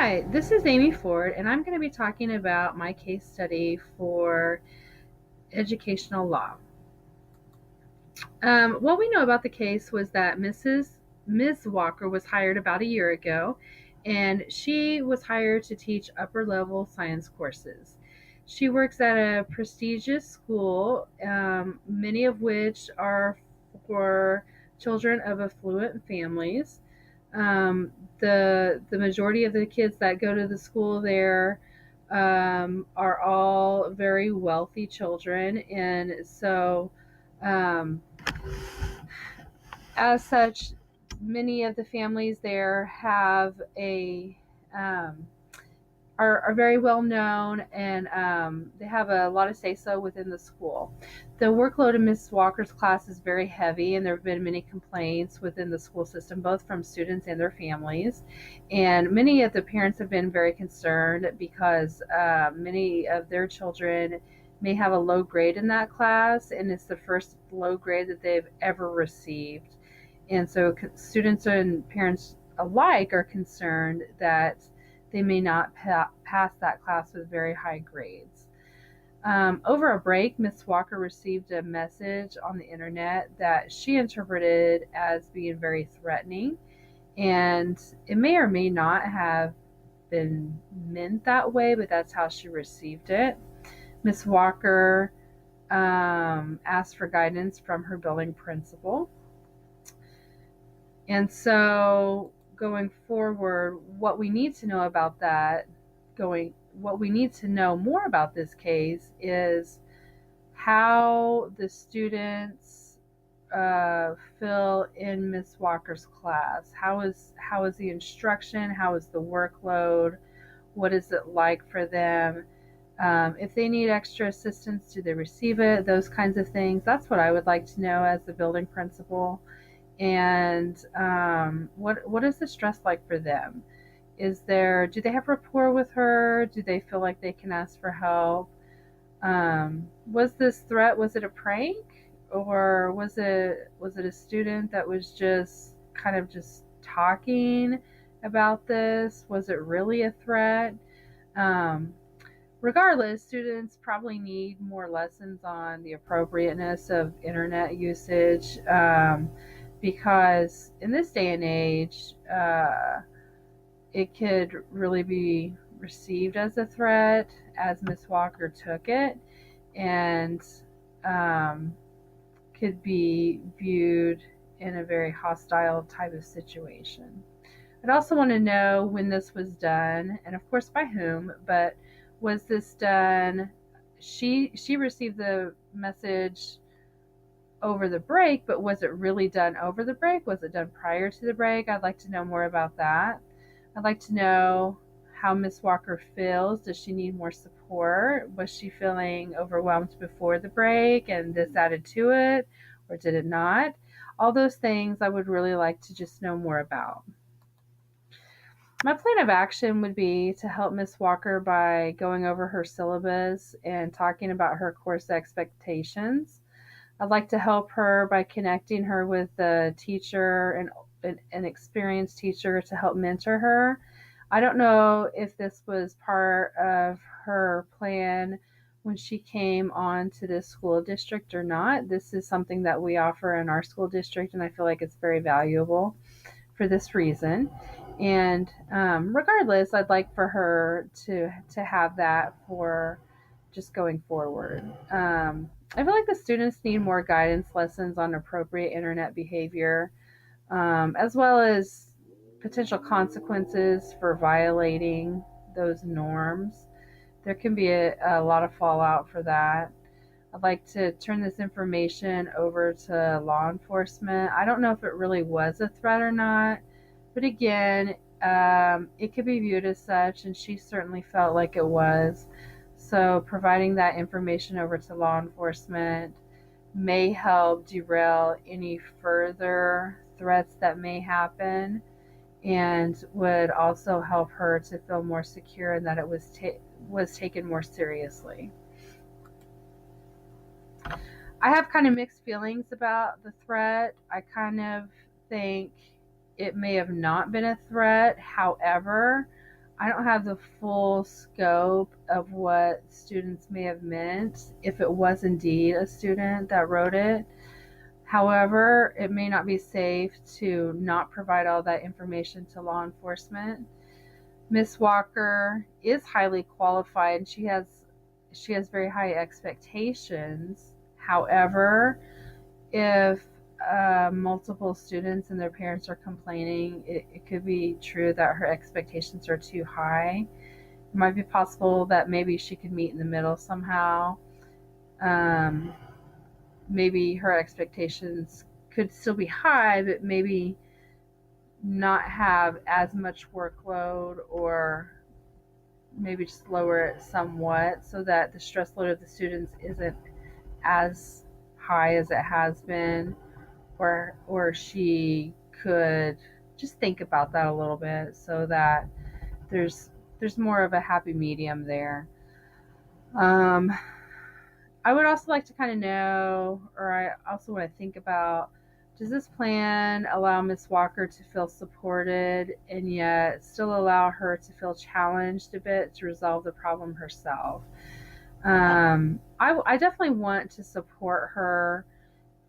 Hi, this is Amy Ford, and I'm going to be talking about my case study for educational law. What we know about the case was that Ms. Walker was hired about a year ago, and she was hired to teach upper level science courses. She works at a prestigious school, many of which are for children of affluent families. Um, the majority of the kids that go to the school there are all very wealthy children, and so um, as such, many of the families there have a are very well known, and they have a lot of say so within the school. The workload in Miss Walker's class is very heavy, and there have been many complaints within the school system, both from students and their families. And many of the parents have been very concerned because many of their children may have a low grade in that class, and it's the first low grade that they've ever received. And so students and parents alike are concerned that they may not pass that class with very high grades. Over a break, Miss Walker received a message on the internet that she interpreted as being very threatening, and it may or may not have been meant that way, but that's how she received it. Miss Walker asked for guidance from her building principal. And so going forward, what we need to know about that, what we need to know more about this case is how the students feel in Miss Walker's class. How is the instruction? How is the workload? What is it like for them? If they need extra assistance, do they receive it? Those kinds of things. That's what I would like to know as the building principal. And what is the stress like for them? Do they have rapport with her? Do they feel like they can ask for help? Was this threat, was it a prank, or was it a student that was just kind of just talking about this? Was it really a threat? Um, Regardless, students probably need more lessons on the appropriateness of internet usage, because in this day and age, it could really be received as a threat, as Miss Walker took it, and um, could be viewed in a very hostile type of situation. I'd also want to know when this was done, and of course by whom. But was this done? She received the message over the break, but was it really done over the break? Was it done prior to the break? I'd like to know more about that. I'd like to know how Miss Walker feels. Does she need more support? Was she feeling overwhelmed before the break and this added to it, or did it not? All those things I would really like to just know more about. My plan of action would be to help Miss Walker by going over her syllabus and talking about her course expectations. I'd like to help her by connecting her with a teacher and an experienced teacher to help mentor her. I don't know if this was part of her plan when she came on to this school district or not. This is something that we offer in our school district, and I feel like it's very valuable for this reason. And regardless, I'd like for her to have that for just going forward. I feel like the students need more guidance lessons on appropriate internet behavior, as well as potential consequences for violating those norms. There can be a lot of fallout for that. I'd like to turn this information over to law enforcement. I don't know if it really was a threat or not, but again, it could be viewed as such, and she certainly felt like it was. So, providing that information over to law enforcement may help derail any further threats that may happen, and would also help her to feel more secure and that it was taken more seriously. I have kind of mixed feelings about the threat. I kind of think it may have not been a threat. However, I don't have the full scope of what students may have meant if it was indeed a student that wrote it. However, it may not be safe to not provide all that information to law enforcement. Miss Walker is highly qualified. She has very high expectations. However, if multiple students and their parents are complaining, it could be true that her expectations are too high. It might be possible that maybe she could meet in the middle somehow. Um, Maybe her expectations could still be high, but maybe not have as much workload, or maybe just lower it somewhat so that the stress load of the students isn't as high as it has been, or she could just think about that a little bit so that there's there's more of a happy medium there. Um, I would also like to kind of know, or I also want to think about, does this plan allow Miss Walker to feel supported and yet still allow her to feel challenged a bit to resolve the problem herself? I definitely want to support her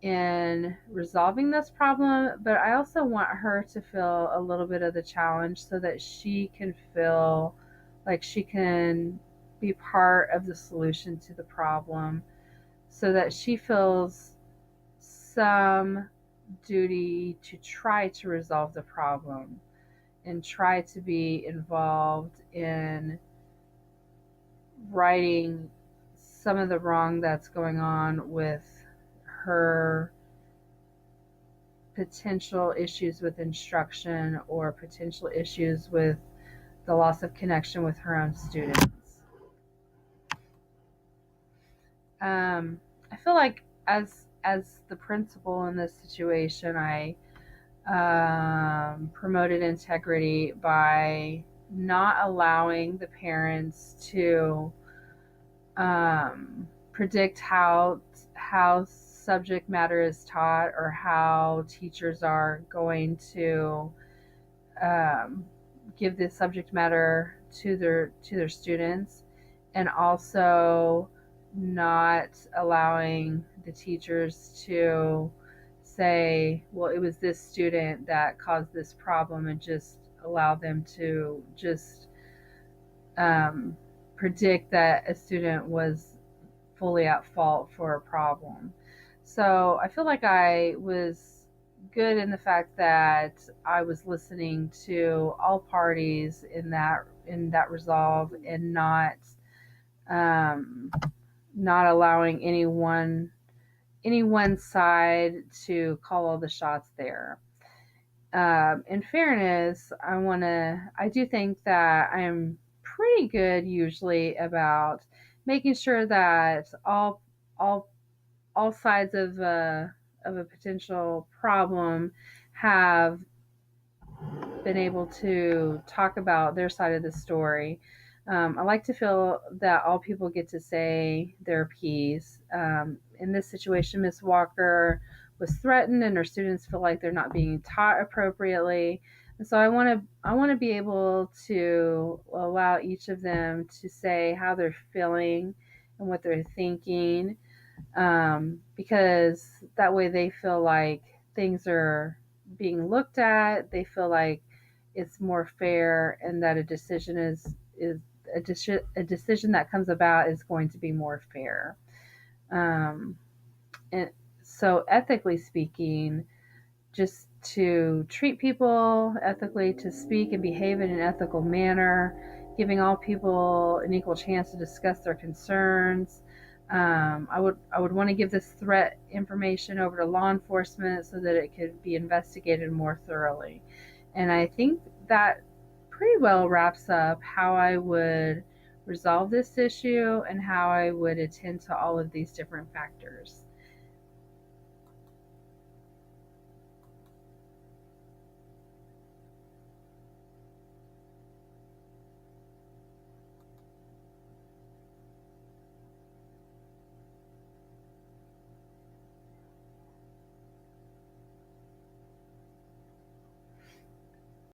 in resolving this problem, but I also want her to feel a little bit of the challenge so that she can feel like she can be part of the solution to the problem, so that she feels some duty to try to resolve the problem and try to be involved in righting some of the wrong that's going on with her potential issues with instruction or potential issues with the loss of connection with her own students. I feel like as the principal in this situation, I promoted integrity by not allowing the parents to predict how subject matter is taught or how teachers are going to um, give this subject matter to their students, and also not allowing the teachers to say, well, it was this student that caused this problem, and just allow them to just um, predict that a student was fully at fault for a problem. So I feel like I was good in the fact that I was listening to all parties in that resolve, and um, not allowing any one side to call all the shots there. In fairness, I do think that I'm pretty good usually about making sure that all all sides of a potential problem have been able to talk about their side of the story. I like to feel that all people get to say their piece. In this situation, Miss Walker was threatened, and her students feel like they're not being taught appropriately. And so I want to be able to allow each of them to say how they're feeling and what they're thinking, because that way they feel like things are being looked at. They feel like it's more fair, and that a decision is a decision that comes about is going to be more fair. Um, and so, ethically speaking, just to treat people ethically, to speak and behave in an ethical manner, giving all people an equal chance to discuss their concerns. I would want to give this threat information over to law enforcement so that it could be investigated more thoroughly. And I think that pretty well wraps up how I would resolve this issue and how I would attend to all of these different factors.